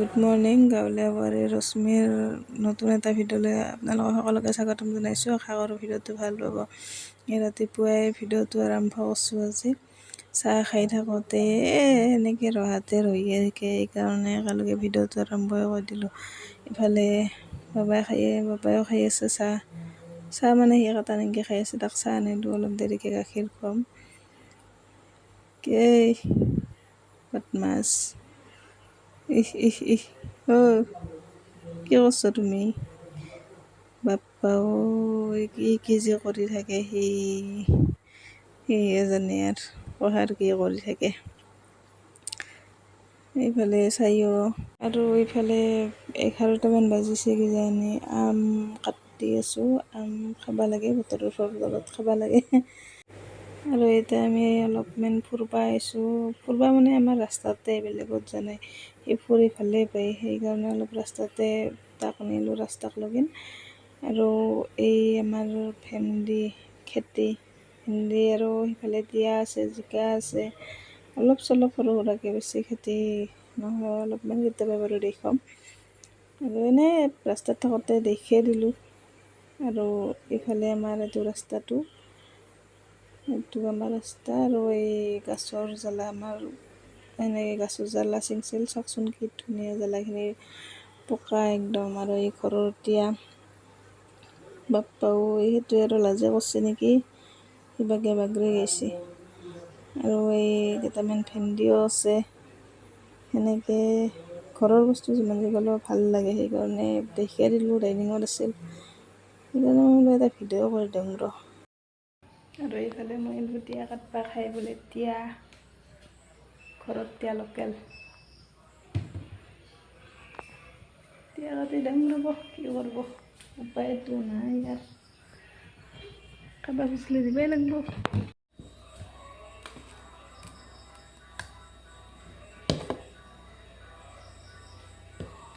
Good morning গাঁৱলীয়া বোৱাৰী ৰশ্মিৰ নতুন এটা ভিডিঅ'লৈ আপোনালোকক সকলোকে স্বাগতম জনাইছোঁ। আশা কৰোঁ ভিডিঅ'টো ভাল পাব। ৰাতিপুৱাই ভিডিঅ'টো আৰম্ভ কৰিছোঁ। আজি চাহ খাই থাকোঁতে এনেকৈ ৰহাতে ৰহিয়ে থাকে, সেইকাৰণে একেলগে ভিডিঅ'টো আৰম্ভ কৰি দিলোঁ। ইফালে বাবাইও খাই আছে চাহ মানে সি কাটা নেকি খাই আছে, তাক চাহ নিদিওঁ, অলপ দেৰিকৈ গাখীৰ খুৱাম। বদমাছ কি কৰছ তুমি? বাপ্পাও কি যে কৰি থাকে সিহে জানে আৰু কি কৰি থাকে। এইফালে চাইও আৰু এইফালে 11টামান বাজিছে কিজানি। আম কাটি আছোঁ, আম খাব লাগে, বতৰৰ ফল লগত খাব লাগে। আৰু এতিয়া আমি অলপমান ফুৰিব আহিছোঁ। ফুৰিব মানে আমাৰ ৰাস্তাতে, বেলেগত যোৱা নাই। সি ফুৰি ভালেই পায়, সেইকাৰণে অলপ ৰাস্তাতে তাক নিলোঁ, ৰাস্তাক লগিন। আৰু এই আমাৰ ভেন্দি খেতি, ভেন্দি আৰু সিফালে তিয়ঁহ আছে, জিকা আছে, অলপ চলপ সৰু সুৰাকৈ, বেছি খেতি নহয়, অলপমান কেতিয়াবা বাৰু দেখুৱাম। আৰু এনেই ৰাস্তাত থাকোঁতে দেখিয়ে দিলোঁ। আৰু এইফালে আমাৰ এইটো ৰাস্তাটো, এইটো আমাৰ ৰাস্তা। আৰু এই গাছৰ জ্বালা, আমাৰ এনেকৈ গাছৰ জ্বালা চিঙছিল, চাওকচোন কি ধুনীয়া জ্বালাখিনি পকা একদম। আৰু এই ঘৰৰ তিয়ঁহ, বাপ্পাও সেইটোৱে আৰু লাজে কৰিছে নেকি, কিবাকে বাগৰি গৈছে। আৰু এই কেইটামান ভেন্দিও আছে। সেনেকৈ ঘৰৰ বস্তু যিমান যি গ'লেও ভাল লাগে, সেইকাৰণে দেখিয়ে দিলোঁ, ডাইনিঙত আছিল, সেইকাৰণে মই এটা ভিডিঅ' কৰি দিওঁ ৰ। আৰু এইফালে মই তিয়ঁহ কাটবা খাই বোলে, তিয়ঁহ ঘৰত, তিয়ঁহ লোকেল তিয়ঁহ কাটি দাম ৰ'ব, কি কৰিব, উপায়তো নাই আৰু, খাব খুজিলে দিবই লাগিব।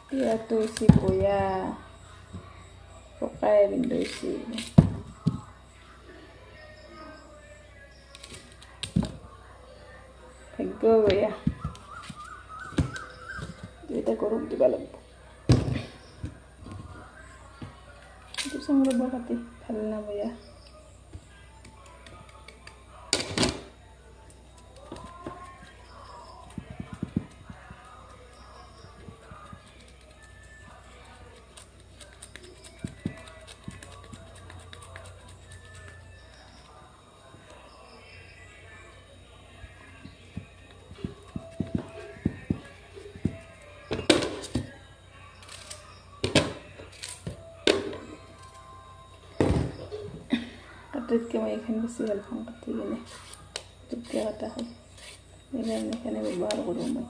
তিয়ঁহটো হৈছে বয়া, পকাই বিন্ধৈছে, ভাগ্য বয়া। এতিয়া গৰুক দিব লাগিব। এইটো চাং ৰ'ব কাটি, ভাল না বয়া। কাটিতকৈ মই এইখান বেছি ভাল পাওঁ, কাটি কিনে টুকৰা কটা হয়, সেইকাৰণে এইখানে ব্যৱহাৰ কৰোঁ মই।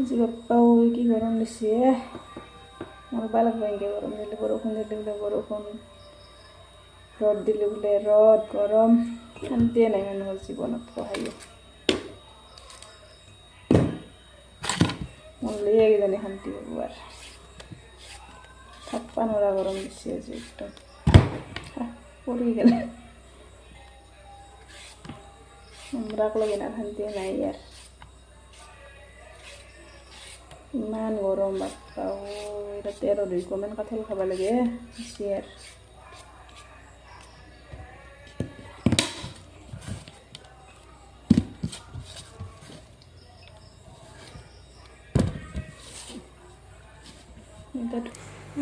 আজি বাপ্পাও কি গৰম দিছে, মৰবা লাগব এনেকৈ গৰম দিলে। বৰষুণ দিলে বোলে বৰষুণ, ৰ'দ দিলে বোলে ৰ'দ, গৰম, শান্তিয়ে নাই মানুহৰ জীৱনত সহায়ে। মৰলিহে কিজানি শান্তি পাব আৰু, থাকবা নোৱাৰা গৰম দিছে আজি একদম, পৰি গেলে আমৰাক লগিন আৰু শান্তিয়ে নাই ইয়াৰ, ইমান গৰম বাপ্পাও। তাতে আৰু 2 মান কাঠল খাব লাগে, বেছি আৰু।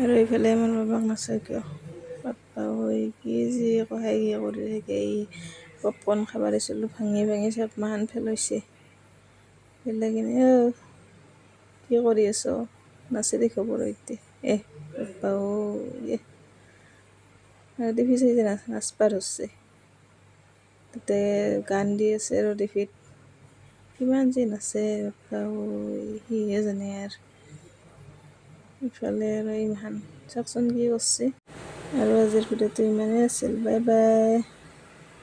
আৰু এইফালে আমাৰ বাবাক নাচায় কিয়, বাপ্পাও কি যি কহাই কি কৰি থাকে। এই পপকৰ্ণ খাব দিছিলোঁ, ভাঙি চব মাখান পেলাইছে, পেলাই কিনে কি কৰি আছ, নাচি দেখো বৰ এতিয়া। বাপ্পাও দেখিছে যে নাচবা ধৰছে, তাতে গান দি আছে আৰু টিভিত, কিমান যে নাচে বাপ্পাও, সিহে জানে আৰু। ইফালে আৰু ইমান চাওকচোন কি কৰছে। আৰু আজিৰ ভিডিঅ'টো ইমানেই আছিল, বাই বাই।